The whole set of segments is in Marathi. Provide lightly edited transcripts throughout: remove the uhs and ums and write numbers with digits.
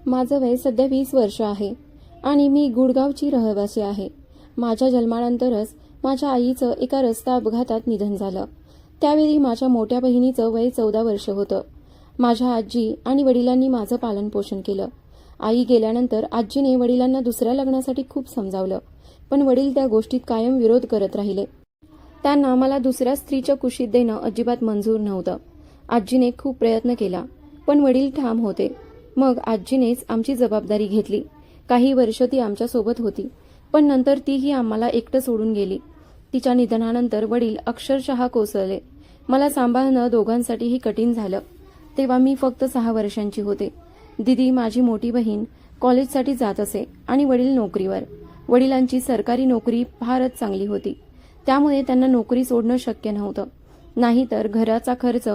माझं वय सध्या 20 वर्ष आहे आणि मी गुडगावची रहिवासी आहे. माझ्या जन्मानंतरच माझ्या आईचं एका रस्ता अपघातात निधन झालं. त्यावेळी माझ्या मोठ्या बहिणीचं वय 14 वर्ष होतं. माझ्या आजी आणि वडिलांनी माझं पालनपोषण केलं. आई गेल्यानंतर आजीने वडिलांना दुसऱ्या लग्नासाठी खूप समजावलं, पण वडील त्या गोष्टीत कायम विरोध करत राहिले. त्यांना मला दुसऱ्या स्त्रीच्या कुशीत देणं अजिबात मंजूर नव्हतं. आजीने खूप प्रयत्न केला, पण वडील ठाम होते. मग आजीनेच आमची जबाबदारी घेतली. काही वर्ष ती आमच्यासोबत होती, पण नंतर तीही आम्हाला एकटं सोडून गेली. तिच्या निधनानंतर वडील अक्षरशः कोसळले. मला सांभाळणं दोघांसाठीही कठीण झालं. तेव्हा मी फक्त 6 वर्षांची होते. दिदी, माझी मोठी बहीण, कॉलेजसाठी जात असे आणि वडील नोकरीवर. वडिलांची सरकारी नोकरी फारच चांगली होती, त्यामुळे त्यांना नोकरी सोडणं शक्य नव्हतं. नाहीतर घराचा खर्च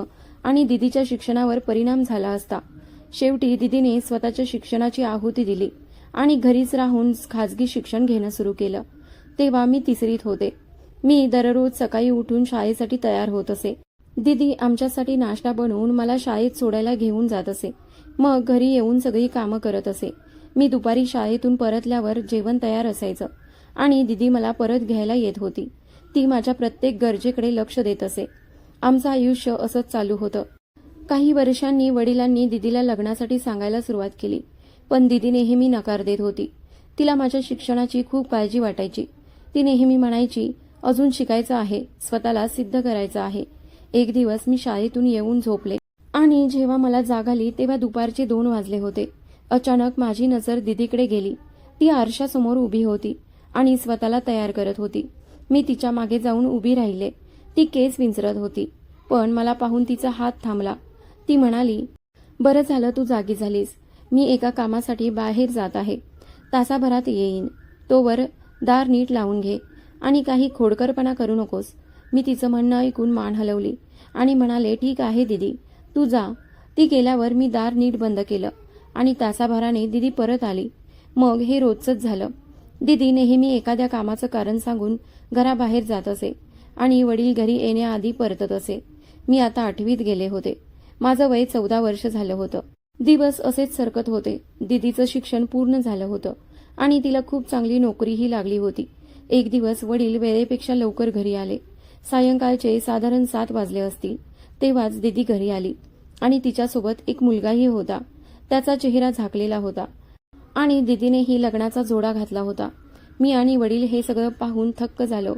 आणि दिदीच्या शिक्षणावर परिणाम झाला असता. शेवटी दिदीने स्वतःच्या शिक्षणाची आहुती दिली आणि घरीच राहून खाजगी शिक्षण घेणं सुरू केलं. तेव्हा मी 3रीत होते. मी दररोज सकाळी उठून शाळेसाठी तयार होत असे. दिदी आमच्यासाठी नाश्ता बनवून मला शाळेत सोडायला घेऊन जात असे. मग घरी येऊन सगळी कामं करत असे. मी दुपारी शाळेतून परतल्यावर जेवण तयार असायचं आणि दिदी मला परत घ्यायला येत होती. ती माझ्या प्रत्येक गरजेकडे लक्ष देत असे. आमचं आयुष्य असंच चालू होतं. काही वर्षांनी वडिलांनी दिदीला लग्नासाठी सांगायला सुरुवात केली, पण दिदी नेहमी नकार देत होती. तिला माझ्या शिक्षणाची खूप काळजी वाटायची. ती नेहमी म्हणायची, अजून शिकायचं आहे, स्वतःला सिद्ध करायचं आहे. एक दिवस मी शाळेतून येऊन झोपले आणि जेव्हा मला जाग आली तेव्हा दुपारचे 2 वाजले होते. अचानक माझी नजर दिदीकडे गेली. ती आरशासमोर उभी होती आणि स्वतःला तयार करत होती. मी तिच्या मागे जाऊन उभी राहिले. ती केस विंचरत होती, पण मला पाहून तिचा हात थांबला. ती म्हणाली, बरं झालं तू जागी झालीस. मी एका कामासाठी बाहेर जात आहे. तासाभरात येईन. तोवर दार नीट लावून घे आणि काही खोडकरपणा करू नकोस. मी तिचं म्हणणं ऐकून मान हलवली आणि म्हणाले, ठीक आहे दिदी, तू जा. ती गेल्यावर मी दार नीट बंद केलं आणि तासाभराने दिदी परत आली. मग हे रोजचंच झालं. दिदी नेहमी एखाद्या कामाचं कारण सांगून घराबाहेर जात असे आणि वडील घरी येण्याआधी परतत असे. मी आता 8वीत गेले होते. माझं वय 14 वर्ष झालं होतं. दिवस असेच सरकत होते. दिदीचं शिक्षण पूर्ण झालं होतं आणि तिला खूप चांगली नोकरीही लागली होती. एक दिवस वडील वेळेपेक्षा लवकर घरी आले. सायंकाळचे साधारण 7 वाजले असतील. तेव्हाच दिदी घरी आली आणि तिच्यासोबत एक मुलगाही होता. त्याचा चेहरा झाकलेला होता आणि दिदीनेही लग्नाचा जोडा घातला होता. मी आणि वडील हे सगळं पाहून थक्क झालो.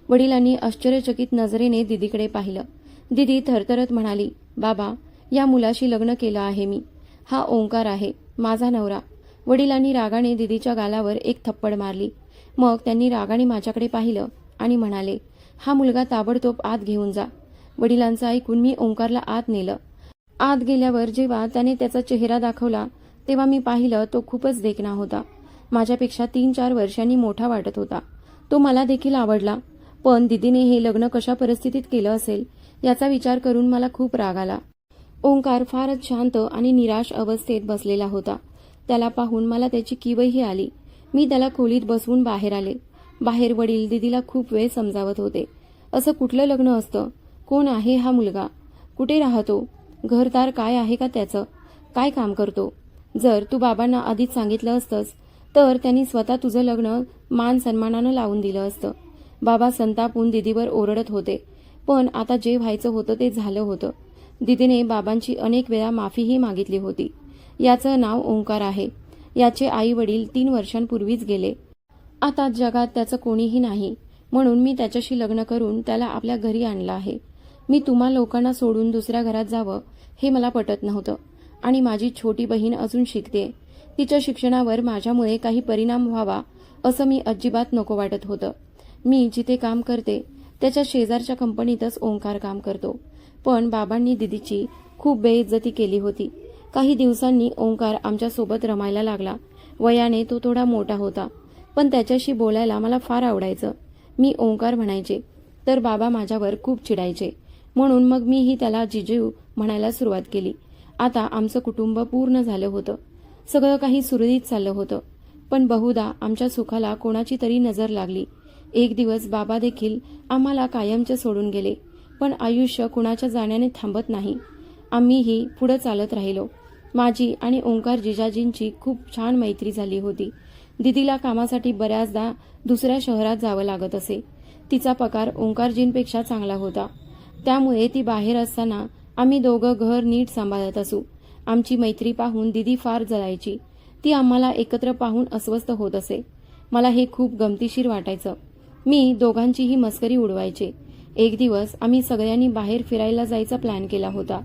वडिलांनी आश्चर्यचकित नजरेने दिदीकडे पाहिलं. दिदी थरथरत म्हणाली, बाबा, या मुलाशी लग्न केलं आहे मी. हा ओंकार आहे, माझा नवरा. वडिलांनी रागाने दिदीच्या गालावर एक थप्पड मारली. मग त्यांनी रागाने माझ्याकडे पाहिलं आणि म्हणाले, हा मुलगा ताबडतोब आत घेऊन जा. वडिलांचं ऐकून मी ओंकारला आत नेलं. आत गेल्यावर जेव्हा त्याने त्याचा चेहरा दाखवला तेव्हा मी पाहिलं तो खूपच देखणा होता. माझ्यापेक्षा 3-4 वर्षांनी मोठा वाटत होता. तो मला देखील आवडला, पण दिदीने हे लग्न कशा परिस्थितीत केलं असेल याचा विचार करून मला खूप राग आला. ओंकार फारच शांत आणि निराश अवस्थेत बसलेला होता. त्याला पाहून मला त्याची किवही आली. मी त्याला खोलीत बसवून बाहेर आले. बाहेर वडील दिदीला खूप वेळ समजावत होते. असं कुठलं लग्न असतं? कोण आहे हा मुलगा? कुठे राहतो? घरदार काय आहे का त्याचं? काय काम करतो? जर तू बाबांना आधीच सांगितलं असतंस तर त्यांनी स्वतः तुझं लग्न मान सन्मानानं लावून दिलं असतं. बाबा संतापून दिदीवर ओरडत होते, पण आता जे व्हायचं होतं ते झालं होतं. दिदीने बाबांची अनेक वेळा माफीही मागितली होती. याचं नाव ओंकार आहे. याचे आई वडील 3 वर्षांपूर्वीच गेले. आता जगात त्याचं कोणीही नाही, म्हणून मी त्याच्याशी लग्न करून त्याला आपल्या घरी आणलं आहे. मी तुम्हा लोकांना सोडून दुसऱ्या घरात जावं हे मला पटत नव्हतं आणि माझी छोटी बहीण अजून शिकते. तिच्या शिक्षणावर माझ्यामुळे काही परिणाम व्हावा असं मी अजिबात नको वाटत होतं. मी जिथे काम करते त्याच्या शेजारच्या कंपनीतच ओंकार काम करतो. पण बाबांनी दिदीची खूप बेइज्जती केली होती. काही दिवसांनी ओंकार आमच्यासोबत रमायला लागला. वयाने तो थोडा मोठा होता, पण त्याच्याशी बोलायला मला फार आवडायचं. मी ओंकार म्हणायचे तर बाबा माझ्यावर खूप चिडायचे. म्हणून मग मीही त्याला जिजू म्हणायला सुरुवात केली. आता आमचं कुटुंब पूर्ण झालं होतं. सगळं काही सुरळीत चाललं होतं. पण बहुधा आमच्या सुखाला कोणाची तरी नजर लागली. एक दिवस बाबा देखील आम्हाला कायमचे सोडून गेले. पण आयुष्य कुणाच्या जाण्याने थांबत नाही. आम्हीही पुढे चालत राहिलो. माझी आणि ओंकार जिजाजींची खूप छान मैत्री झाली होती. दिदीला कामासाठी बऱ्याचदा दुसऱ्या शहरात जावं लागत असे. तिचा पगार ओंकारजींपेक्षा चांगला होता. त्यामुळे ती बाहेर असताना आम्ही दोघं घर नीट सांभाळत असू. आमची मैत्री पाहून दिदी फार जळायची. ती आम्हाला एकत्र पाहून अस्वस्थ होत असे. मला हे खूप गमतीशीर वाटायचं. मी दोघांचीही मस्करी उडवायचे. एक दिवस आम्ही सगळ्यांनी बाहेर फिरायला जायचा प्लॅन केला होता.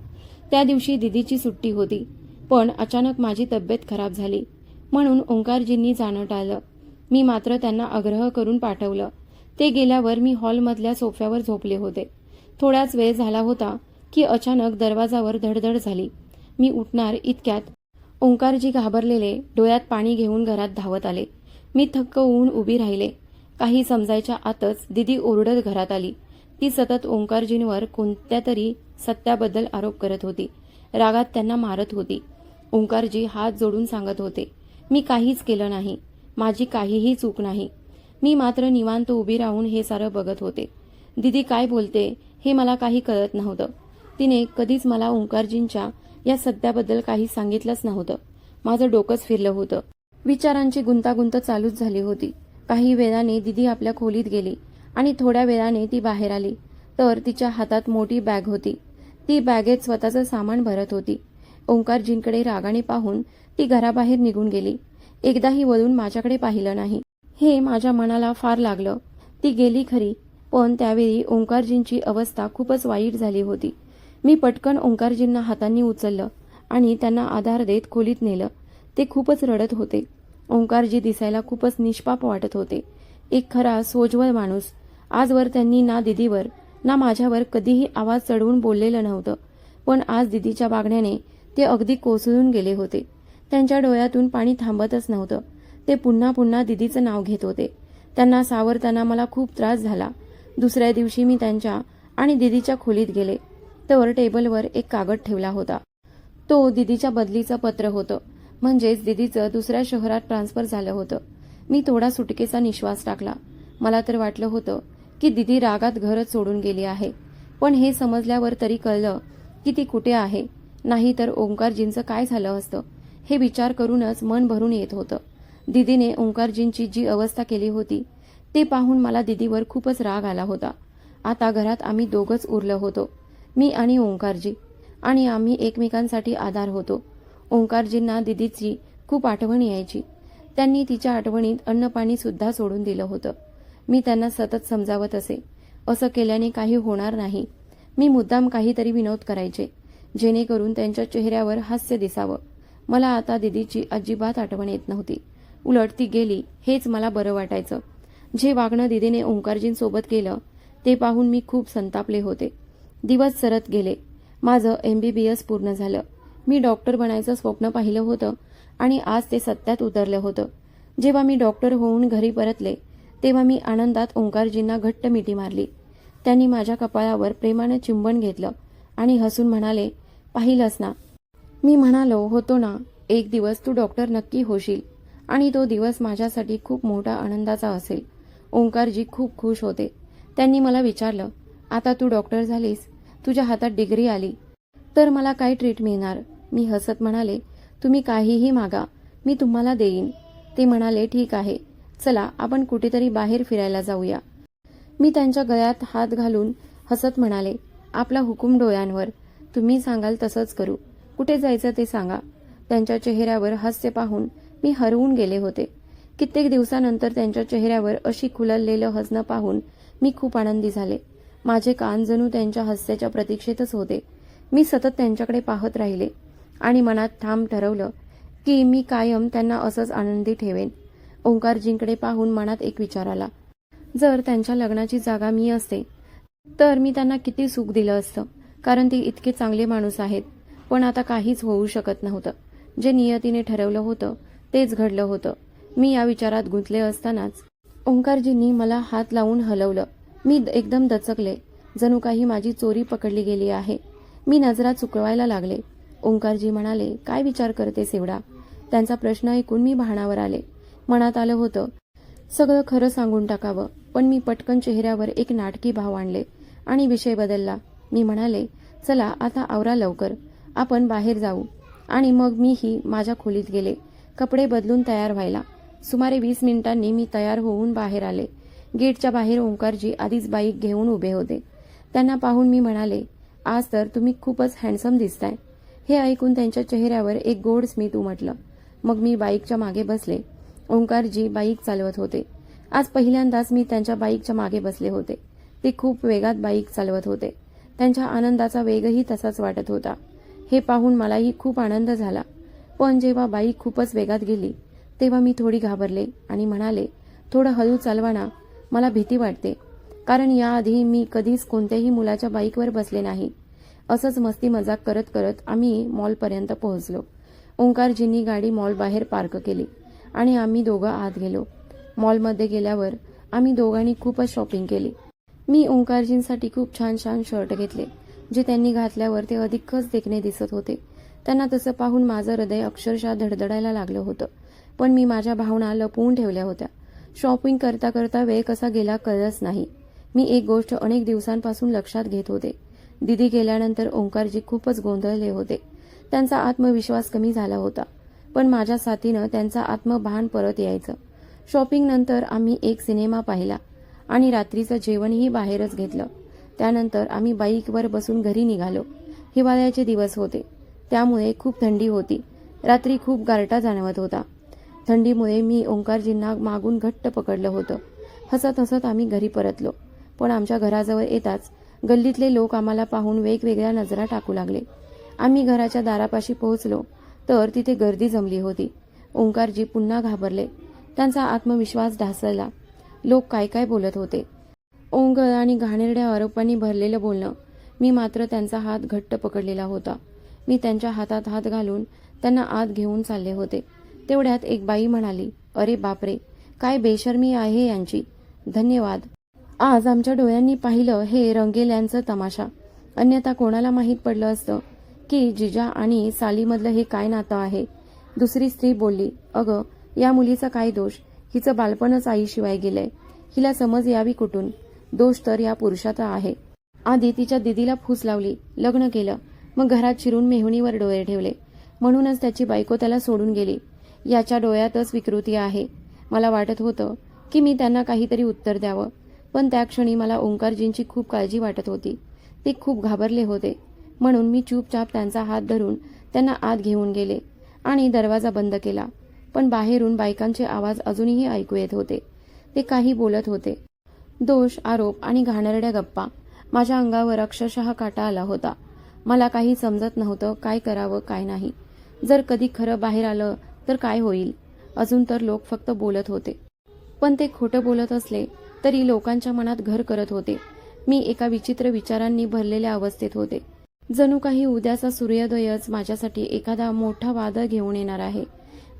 त्या दिवशी दिदीची सुट्टी होती, पण अचानक माझी तब्येत खराब झाली म्हणून ओंकारजींनी जाणं टाळलं. मी मात्र त्यांना आग्रह करून पाठवलं. ते गेल्यावर मी हॉलमधल्या सोफ्यावर झोपले होते. थोड्याच वेळ झाला होता की अचानक दरवाजावर धडधड झाली. मी उठणार इतक्यात ओंकारजी घाबरलेले डोळ्यात पाणी घेऊन घरात धावत आले. मी थक्क होऊन उभी राहिले. काही समजायच्या आतच दिदी ओरडत घरात आली. ती सतत ओंकारजींवर कोणत्या तरी सत्याबद्दल आरोप करत होती. रागात त्यांना मारत होती. ओंकारजी हात जोडून सांगत होते, मी काहीच केलं नाही, माझी काहीही चूक नाही. मी मात्र निवांत उभी राहून हे सारं बघत होते. दिदी काय बोलते हे मला काही कळत नव्हतं. तिने कधीच मला ओंकारजींच्या या सत्याबद्दल काही सांगितलंच नव्हतं. माझं डोकंच फिरलं होतं. विचारांची गुंतागुंत चालूच झाली होती. काही वेळाने दिदी आपल्या खोलीत गेली आणि थोड्या वेळाने ती बाहेर आली तर तिच्या हातात मोठी बॅग होती. ती बॅगेत स्वतःचं सामान भरत होती. ओंकारजींकडे रागाने पाहून ती घराबाहेर निघून गेली. एकदाही वळून माझ्याकडे पाहिलं नाही. हे माझ्या मनाला फार लागलं. ती गेली खरी, पण त्यावेळी ओंकारजींची अवस्था खूपच वाईट झाली होती. मी पटकन ओंकारजींना हातांनी उचललं आणि त्यांना आधार देत खोलीत नेलं. ते खूपच रडत होते. ओंकारजी दिसायला खूपच निष्पाप वाटत होते. एक खरा सोज्वळ माणूस. आजवर त्यांनी ना दिदीवर ना माझ्यावर कधीही आवाज चढवून बोललेलं नव्हतं, पण आज दिदीच्या वागण्याने ते अगदी कोसळून गेले होते. त्यांच्या डोळ्यातून पाणी थांबतच नव्हतं. ते पुन्हा पुन्हा दिदीचं नाव घेत होते. त्यांना सावरताना मला खूप त्रास झाला. दुसऱ्या दिवशी मी त्यांच्या आणि दिदीच्या खोलीत गेले तर टेबलवर एक कागद ठेवला होता. तो दिदीच्या बदलीचं पत्र होतं. म्हणजेच दिदीचं दुसऱ्या शहरात ट्रान्सफर झालं होतं. मी थोडा सुटकेचा निश्वास टाकला. मला तर वाटलं होतं की दिदी रागात घरच सोडून गेली आहे, पण हे समजल्यावर तरी कळलं की ती कुठे आहे. नाही तर ओंकारजींचं काय झालं असतं हे विचार करूनच मन भरून येत होतं. दिदीने ओंकारजींची जी अवस्था केली होती ते पाहून मला दिदीवर खूपच राग आला होता. आता घरात आम्ही दोघंच उरलो होतो, मी आणि ओंकारजी, आणि आम्ही एकमेकांसाठी आधार होतो. ओंकारजींना दिदीची खूप आठवण यायची. त्यांनी तिच्या आठवणीत अन्नपाणी सुद्धा सोडून दिलं होतं. मी त्यांना सतत समजावत असे, असं केल्याने काही होणार नाही. मी मुद्दाम काहीतरी विनोद करायचे जेणेकरून त्यांच्या चेहऱ्यावर हास्य दिसावं. मला आता दिदीची अजिबात आठवण येत नव्हती. उलट ती गेली हेच मला बरं वाटायचं. जे वागणं दिदीने ओंकारजींसोबत केलं ते पाहून मी खूप संतापले होते. दिवस सरत गेले. माझं MBBS पूर्ण झालं. मी डॉक्टर बनायचं स्वप्न पाहिलं होतं आणि आज ते सत्यात उतरलं होतं. जेव्हा मी डॉक्टर होऊन घरी परतले तेव्हा मी आनंदात ओंकारजींना घट्ट मिठी मारली. त्यांनी माझ्या कपाळावर प्रेमानं चुंबन घेतलं आणि हसून म्हणाले, पाहिलंस ना. मी म्हणालो, होतो ना. एक दिवस तू डॉक्टर नक्की होशील आणि तो दिवस माझ्यासाठी खूप मोठा आनंदाचा असेल. ओंकारजी खूप खुश होते. त्यांनी मला विचारलं, आता तू डॉक्टर झालीस, तुझ्या हातात डिग्री आली तर मला काय ट्रीट मिळणार. मी हसत म्हणाले, तुम्ही काहीही मागा, मी तुम्हाला देईन. ते म्हणाले, ठीक आहे, चला आपण कुठेतरी बाहेर फिरायला जाऊया. मी त्यांच्या गळ्यात हात घालून हसत म्हणाले, आपला हुकूम डोळ्यांवर, तुम्ही सांगाल तसंच करू. कुठे जायचं ते सांगा. त्यांच्या चेहऱ्यावर हास्य पाहून मी हरवून गेले होते. कित्येक दिवसानंतर त्यांच्या चेहऱ्यावर अशी खुललेलं हसणं पाहून मी खूप आनंदी झाले. माझे कान जणू त्यांच्या हास्याच्या प्रतीक्षेतच होते. मी सतत त्यांच्याकडे पाहत राहिले आणि मनात ठाम ठरवलं की मी कायम त्यांना असंच आनंदी ठेवेन. ओंकारजींकडे पाहून मनात एक विचार आला, जर त्यांच्या लग्नाची जागा मी असते तर मी त्यांना किती सुख दिलं असतं, कारण ते इतके चांगले माणूस आहेत. पण आता काहीच होऊ शकत नव्हतं. जे नियतीने ठरवलं होतं तेच घडलं होतं. मी या विचारात गुंतले असतानाच ओंकारजींनी मला हात लावून हलवलं. मी एकदम दचकले, जणू काही माझी चोरी पकडली गेली आहे. मी नजरा चुकवायला लागले. ओंकारजी म्हणाले, काय विचार करतेस एवढा. त्यांचा प्रश्न ऐकून मी भानावर आले. मनात आलं होतं सगळं खरं सांगून टाकावं, पण मी पटकन चेहऱ्यावर एक नाटकी भाव आणले आणि विषय बदलला. मी म्हणाले, चला आता आवरा लवकर, आपण बाहेर जाऊ. आणि मग मीही माझ्या खोलीत गेले, कपडे बदलून तयार व्हायला. सुमारे 20 मिनिटांनी मी तयार होऊन बाहेर आले. गेटच्या बाहेर ओंकारजी आधीच बाईक घेऊन उभे होते. त्यांना पाहून मी म्हणाले, आज तर तुम्ही खूपच हँडसम दिसताय. हे ऐकून त्यांच्या चेहऱ्यावर एक गोड स्मित उमटलं. मग मी बाईकच्या मागे बसले. ओंकारजी बाईक चालवत होते. आज पहिल्यांदाच मी त्यांच्या बाईकच्या मागे बसले होते. ते खूप वेगात बाईक चालवत होते. त्यांच्या आनंदाचा वेगही तसाच वाटत होता. हे पाहून मलाही खूप आनंद झाला. पण जेव्हा बाईक खूपच वेगात गेली तेव्हा मी थोडी घाबरले आणि म्हणाले, थोडं हळू चालवा ना, मला भीती वाटते. कारण याआधी मी कधीच कोणत्याही मुलाच्या बाईकवर बसले नाही. असंच मस्ती मजाक करत करत आम्ही मॉलपर्यंत पोहोचलो. ओंकारजींनी गाडी मॉल बाहेर पार्क केली आणि आम्ही दोघं आत गेलो. मॉलमध्ये गेल्यावर आम्ही दोघांनी खूपच शॉपिंग केली. मी ओंकारजींसाठी खूप छान छान शर्ट घेतले, जे त्यांनी घातल्यावर ते अधिकच देखणे दिसत होते. त्यांना तसं पाहून माझं हृदय अक्षरशः धडधडायला लागलं होतं. पण मी माझ्या भावना लपवून ठेवल्या होत्या. शॉपिंग करता करता वेळ कसा गेला कळलंच नाही. मी एक गोष्ट अनेक दिवसांपासून लक्षात घेत होते. दीदी गेल्यानंतर ओंकारजी खूपच गोंधळले होते. त्यांचा आत्मविश्वास कमी झाला होता. पण माझ्या साथीनं त्यांचा आत्मभान परत यायचं. शॉपिंग नंतर आम्ही एक सिनेमा पाहिला आणि रात्रीचं जेवणही बाहेरच घेतलं. त्यानंतर आम्ही बाईकवर बसून घरी निघालो. हिवाळ्याचे दिवस होते, त्यामुळे खूप थंडी होती. रात्री खूप गारठा जाणवत होता. थंडीमुळे मी ओंकारजींना मागून घट्ट पकडलं होतं. हसत हसत आम्ही घरी परतलो. पण आमच्या घराजवळ येताच गल्लीतले लोक आम्हाला पाहून वेगवेगळ्या नजरा टाकू लागले. आम्ही घराच्या दारापाशी पोहोचलो तर तिथे गर्दी जमली होती. ओंकारजी पुन्हा घाबरले. त्यांचा आत्मविश्वास ढासळला. लोक काय काय बोलत होते. ओंगळ आणि घाणेरड्या आरोपांनी भरलेलं बोलणं. मी मात्र त्यांचा हात घट्ट पकडलेला होता. मी त्यांच्या हातात हात घालून त्यांना आत घेऊन चालले होते. तेवढ्यात एक बाई म्हणाली, अरे बापरे, काय बेशर्मी आहे यांची. धन्यवाद. आज आमच्या डोळ्यांनी पाहिलं हे रंगेल्यांचं तमाशा. अन्यथा कोणाला माहीत पडलं असतं की जिजा आणि सालीमधलं हे काय नातं आहे. दुसरी स्त्री बोलली, अगं, या मुलीचा काय दोष. हिचं बालपणच आईशिवाय गेलंय. हिला समज यावी कुठून. दोष तर या पुरुषाचा आहे. आधी तिच्या दिदीला फूस लावली, लग्न केलं, मग घरात शिरून मेहुणीवर डोळे ठेवले. म्हणूनच त्याची बायको त्याला सोडून गेली. याच्या डोळ्यातच विकृती आहे. मला वाटत होतं की मी त्यांना काहीतरी उत्तर द्यावं. पण त्या क्षणी मला ओंकारजींची खूप काळजी वाटत होती. ते खूप घाबरले होते. म्हणून मी चुपचाप त्यांचा हात धरून त्यांना आत घेऊन गेले आणि दरवाजा बंद केला. पण बाहेरून बायकांचे आवाज अजूनही ऐकू येत होते. ते काही बोलत होते. दोष, आरोप आणि घाणेरड्या गप्पा. माझ्या अंगावर अक्षरशः काटा आला होता. मला काही समजत नव्हतं काय करावं काय नाही. जर कधी खरं बाहेर आलं तर काय होईल. अजून तर लोक फक्त बोलत होते. पण ते खोटं बोलत असले तरी लोकांच्या मनात घर करत होते. मी एका विचित्र विचारांनी भरलेल्या अवस्थेत होते. जणू काही उद्याचा सूर्योदयच माझ्यासाठी एखादा मोठा वादळ घेऊन येणार आहे.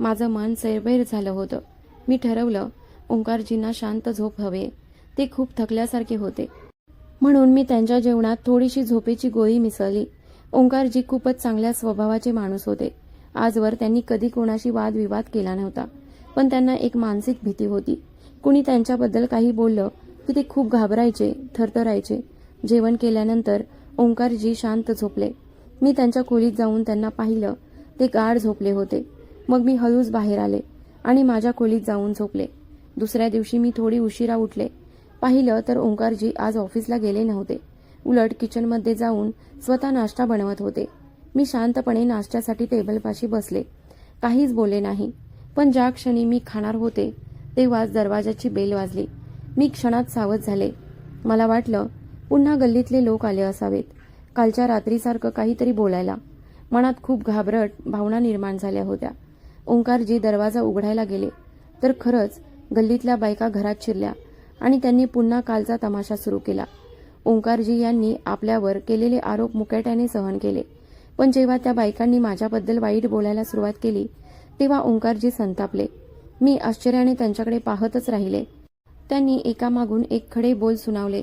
माझं मन सैरभैर झालं होतं. मी ठरवलं, ओंकारजींना शांत झोप हवे. ते खूप थकल्यासारखे होते. म्हणून मी त्यांच्या जेवणात थोडीशी झोपेची गोळी मिसळली. ओंकारजी खूपच चांगल्या स्वभावाचे माणूस होते. आजवर त्यांनी कधी कोणाशी वादविवाद केला नव्हता. पण त्यांना एक मानसिक भीती होती. कुणी त्यांच्याबद्दल काही बोललं की ते खूप घाबरायचे, थरथरायचे. जेवण केल्यानंतर ओंकारजी शांत झोपले. मी त्यांच्या खोलीत जाऊन त्यांना पाहिलं. ते गाढ झोपले होते. मग मी हळूच बाहेर आले आणि माझ्या खोलीत जाऊन झोपले. दुसऱ्या दिवशी मी थोडी उशिरा उठले. पाहिलं तर ओंकारजी आज ऑफिसला गेले नव्हते. उलट किचनमध्ये जाऊन स्वतः नाश्ता बनवत होते. मी शांतपणे नाश्त्यासाठी टेबलपाशी बसले. काहीच बोलले नाही. पण ज्या क्षणी मी खाणार होते तेव्हाच दरवाजाची बेल वाजली. मी क्षणात सावध झाले. मला वाटलं पुन्हा गल्लीतले लोक आले असावेत, कालच्या रात्रीसारखं काहीतरी बोलायला. मनात खूप घाबरट भावना निर्माण झाल्या होत्या. ओंकारजी दरवाजा उघडायला गेले तर खरंच गल्लीतल्या बायका घरात शिरल्या आणि त्यांनी पुन्हा कालचा तमाशा सुरू केला. ओंकारजी यांनी आपल्यावर केलेले आरोप मुकाट्याने सहन केले. पण जेव्हा त्या बायकांनी माझ्याबद्दल वाईट बोलायला सुरुवात केली तेव्हा ओंकारजी संतापले. मी आश्चर्याने त्यांच्याकडे पाहतच राहिले. त्यांनी एकामागून एक खडे बोल सुनावले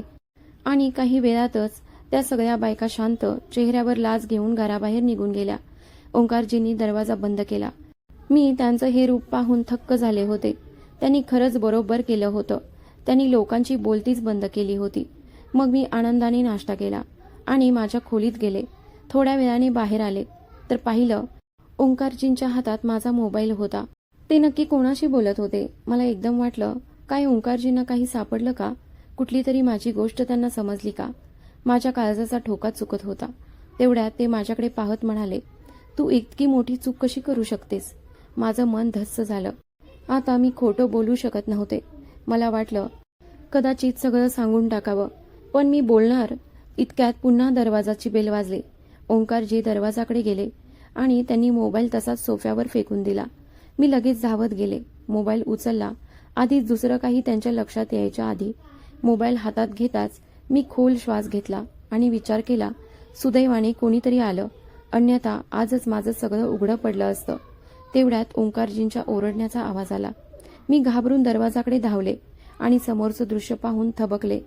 आणि काही वेळातच त्या सगळ्या बायका शांत, चेहऱ्यावर लाज घेऊन घराबाहेर निघून गेल्या. ओंकारजींनी दरवाजा बंद केला. मी त्यांचं हे रूप पाहून थक्क झाले होते. त्यांनी खरंच बरोबर केलं होतं. त्यांनी लोकांची बोलतीच बंद केली होती. मग मी आनंदाने नाश्ता केला आणि माझ्या खोलीत गेले. थोड्या वेळाने बाहेर आले तर पाहिलं ओंकारजींच्या हातात माझा मोबाईल होता. ते नक्की कोणाशी बोलत होते? मला एकदम वाटलं, काय ओंकारजींना काही सापडलं का? कुठली तरी माझी गोष्ट त्यांना समजली का? माझ्या काळजाचा ठोका चुकत होता. तेवढ्यात ते माझ्याकडे पाहत म्हणाले, तू इतकी मोठी चूक कशी करू शकतेस? माझं मन धस्स झालं. आता मी खोटं बोलू शकत नव्हते. मला वाटलं कदाचित सगळं सांगून टाकावं, पण मी बोलणार इतक्यात पुन्हा दरवाजाची बेल वाजली. ओंकारजी दरवाजाकडे गेले आणि त्यांनी मोबाईल तसाच सोफ्यावर फेकून दिला. मी लगेच धावत गेले. मोबाईल उचलला. आधीच दुसरं काही त्यांच्या लक्षात यायच्या आधी मोबाईल हातात घेताच मी खोल श्वास घेतला आणि विचार केला, सुदैवाने कोणीतरी आलं, अन्यथा आजच माझं सगळं उघडं पडलं असतं. तेवढ्यात ओंकारजींच्या ओरडण्याचा आवाज आला. मी घाबरून दरवाजाकडे धावले आणि समोरचं दृश्य पाहून थबकले.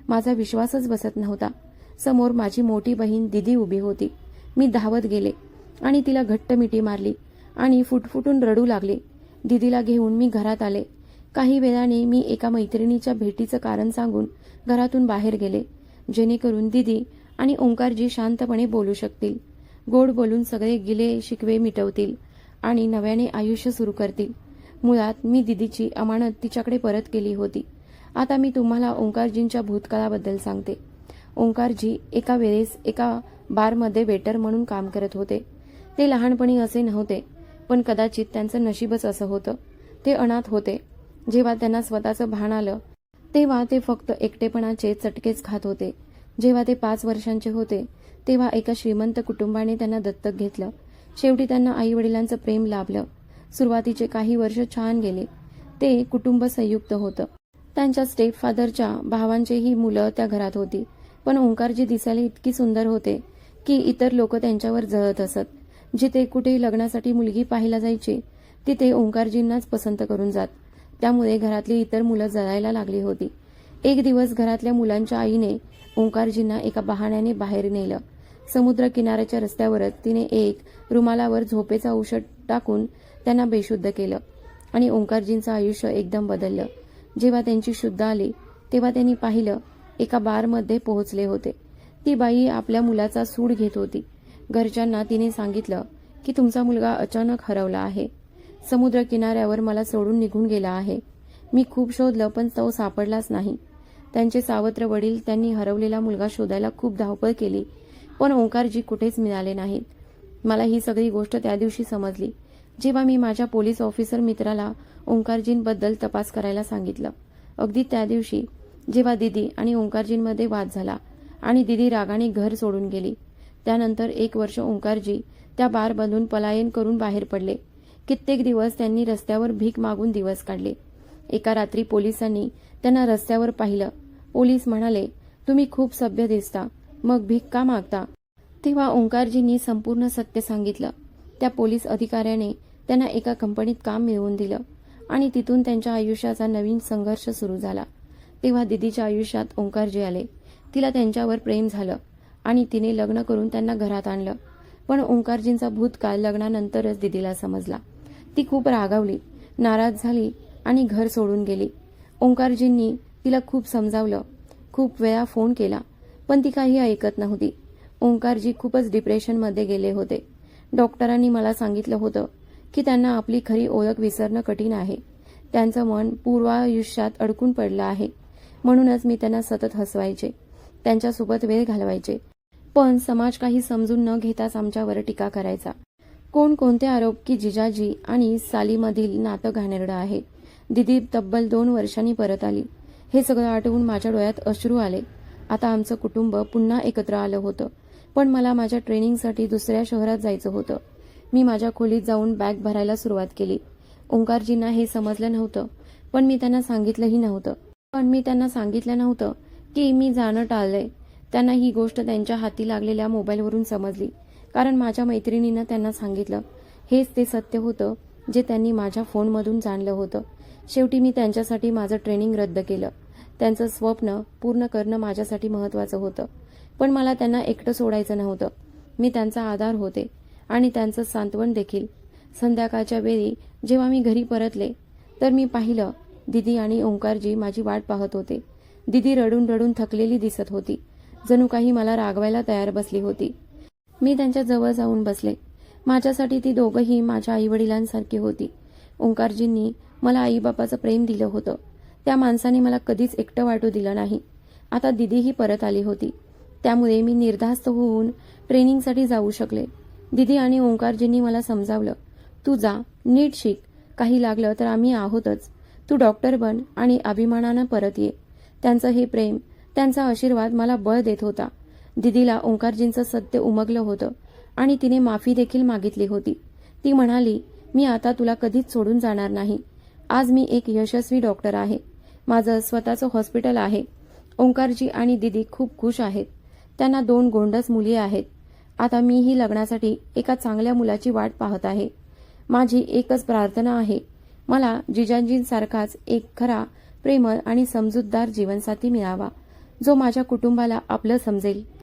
माझा विश्वासच बसत नव्हता. समोर माझी मोठी बहीण दिदी उभी होती. मी धावत गेले आणि तिला घट्ट मिठी मारली आणि फुटफुटून रडू लागले. दिदीला घेऊन मी घरात आले. काही वेळाने मी एका मैत्रिणीच्या भेटीचं कारण सांगून घरातून बाहेर गेले, जेणेकरून दिदी आणि ओंकारजी शांतपणे बोलू शकतील, गोड बोलून सगळे गिले शिकवे मिटवतील आणि नव्याने आयुष्य सुरू करतील. मुळात मी दिदीची अमानत तिच्याकडे परत केली होती. आता मी तुम्हाला ओंकारजींच्या भूतकाळाबद्दल सांगते. ओंकारजी एका वेळेस एका बारमध्ये वेटर म्हणून काम करत होते. ते लहानपणी असे नव्हते, पण कदाचित त्यांचं नशीबच असं होतं. ते अनाथ होते. जेव्हा त्यांना स्वतःचं भान आलं तेव्हा ते फक्त एकटेपणाचे चटकेच खात होते. जेव्हा ते 5 वर्षांचे होते तेव्हा एका श्रीमंत कुटुंबाने त्यांना दत्तक घेतलं. शेवटी त्यांना आईवडिलांचं प्रेम लाभलं. सुरुवातीचे काही वर्ष छान गेले. ते कुटुंब संयुक्त होतं. त्यांच्या स्टेपफादरच्या भावांचीही मुलं त्या घरात होती. पण ओंकारजी दिसायला इतकी सुंदर होते की इतर लोक त्यांच्यावर जळत असत. जिथे कुठे लग्नासाठी मुलगी पाहायला जायची तिथे ओंकारजींनाच पसंत करून जात. त्यामुळे घरातली इतर मुलं जळायला लागली होती. एक दिवस घरातल्या मुलांच्या आईने ओंकारजींना एका बहाण्याने बाहेर नेलं. समुद्र किनाऱ्याच्या रस्त्यावरच तिने एक रुमालावर झोपेचं औषध टाकून त्यांना बेशुद्ध केलं आणि ओंकारजींचं आयुष्य एकदम बदललं. जेव्हा त्यांची शुद्ध आली तेव्हा त्यांनी पाहिलं, एका बारमध्ये पोहोचले होते. ती बाई आपल्या मुलाचा सूड घेत होती. घरच्यांना तिने सांगितलं की तुमचा मुलगा अचानक हरवला आहे. समुद्र किनाऱ्यावर मला सोडून निघून गेला आहे. मी खूप शोधलं पण तो सापडलाच नाही. त्यांचे सावत्र वडील त्यांनी हरवलेला मुलगा शोधायला खूप धावपळ केली, पण ओंकारजी कुठेच मिळाले नाहीत. मला ही सगळी गोष्ट त्या दिवशी समजली जेव्हा मी माझ्या पोलीस ऑफिसर मित्राला ओंकारजींबद्दल तपास करायला सांगितलं. अगदी त्या दिवशी जेव्हा दिदी आणि ओंकारजींमध्ये वाद झाला आणि दिदी रागाने घर सोडून गेली. त्यानंतर 1 वर्ष ओंकारजी त्या बारमधून पलायन करून बाहेर पडले. कित्येक दिवस त्यांनी रस्त्यावर भीक मागून दिवस काढले. एका रात्री पोलिसांनी त्यांना रस्त्यावर पाहिलं. पोलीस म्हणाले, तुम्ही खूप सभ्य दिसता, मग भीक का मागता? तेव्हा ओंकारजींनी संपूर्ण सत्य सांगितलं. त्या पोलीस अधिकाऱ्याने त्यांना एका कंपनीत काम मिळवून दिलं आणि तिथून त्यांच्या आयुष्याचा नवीन संघर्ष सुरू झाला. तेव्हा दिदीच्या आयुष्यात ओंकारजी आले. तिला त्यांच्यावर प्रेम झालं आणि तिने लग्न करून त्यांना घरात आणलं. पण ओंकारजींचा भूतकाळ लग्नानंतरच दिदीला समजला. ती खूप रागावली, नाराज झाली आणि घर सोडून गेली. ओंकारजींनी तिला खूप समजावलं, खूप वेळा फोन केला, पण ती काही ऐकत नव्हती. ओंकारजी खूपच डिप्रेशनमध्ये गेले होते. डॉक्टरांनी मला सांगितलं होतं की त्यांना आपली खरी ओळख विसरणं कठीण आहे. त्यांचं मन पूर्वायुष्यात अडकून पडलं आहे. म्हणूनच मी त्यांना सतत हसवायचे, त्यांच्यासोबत वेळ घालवायचे. पण समाज काही समजून न घेताच आमच्यावर टीका करायचा. कोणते आरोप की जिजाजी आणि सालीमधील नातं घाणेरडं आहे. दिदी तब्बल 2 वर्षांनी परत आली. हे सगळं आठवून माझ्या डोळ्यात अश्रू आले. आता आमचं कुटुंब पुन्हा एकत्र आलं होतं. पण मला माझ्या ट्रेनिंगसाठी दुसऱ्या शहरात जायचं होतं. मी माझ्या खोलीत जाऊन बॅग भरायला सुरुवात केली. ओंकारजींना हे समजलं नव्हतं, पण मी त्यांना सांगितलं नव्हतं की मी जाणं टाळलंय. त्यांना ही गोष्ट त्यांच्या हाती लागलेल्या मोबाईलवरून समजली, कारण माझ्या मैत्रिणीनं त्यांना सांगितलं. हेच ते सत्य होतं जे त्यांनी माझ्या फोनमधून जाणलं होतं. शेवटी मी त्यांच्यासाठी माझं ट्रेनिंग रद्द केलं. त्यांचं स्वप्न पूर्ण करणं माझ्यासाठी महत्त्वाचं होतं. पण मला त्यांना एकटं सोडायचं नव्हतं. मी त्यांचा आधार होते आणि त्यांचं सांत्वन देखील. संध्याकाळच्या वेळी जेव्हा मी घरी परतले तर मी पाहिलं, दिदी आणि ओंकारजी माझी वाट पाहत होते. दिदी रडून रडून थकलेली दिसत होती. जणू काही मला रागवायला तयार बसली होती. मी त्यांच्या जवळ जाऊन बसले. माझ्यासाठी ती दोघंही माझ्या आईवडिलांसारखी होती. ओंकारजींनी मला आईबापाचं प्रेम दिलं होतं. त्या माणसाने मला कधीच एकटं वाटू दिलं नाही. आता दिदीही परत आली होती. त्यामुळे मी निर्धास्त होऊन ट्रेनिंगसाठी जाऊ शकले. दिदी आणि ओंकारजींनी मला समजावलं, तू जा, नीट शिक, काही लागलं तर आम्ही आहोतच. तू डॉक्टर बन आणि अभिमानानं परत ये. त्यांचं हे प्रेम, त्यांचा आशीर्वाद मला बळ देत होता. दिदीला ओंकारजींचं सत्य उमगलं होतं आणि तिने माफी देखील मागितली होती. ती म्हणाली, मी आता तुला कधीच सोडून जाणार नाही. आज मी एक यशस्वी डॉक्टर आहे. माझं स्वतःचं हॉस्पिटल आहे. ओंकारजी आणि दिदी खूप खुश आहेत. त्यांना 2 गोंडस मुली आहेत. आता मीही लग्नासाठी एका चांगल्या मुलाची वाट पाहत आहे. माझी एकच प्रार्थना आहे, मला जिजाजींसारखाच एक खरा, प्रेमळ आणि समजूतदार जीवनसाथी मिळावा, जो माझ्या कुटुंबाला आपलं समजेल.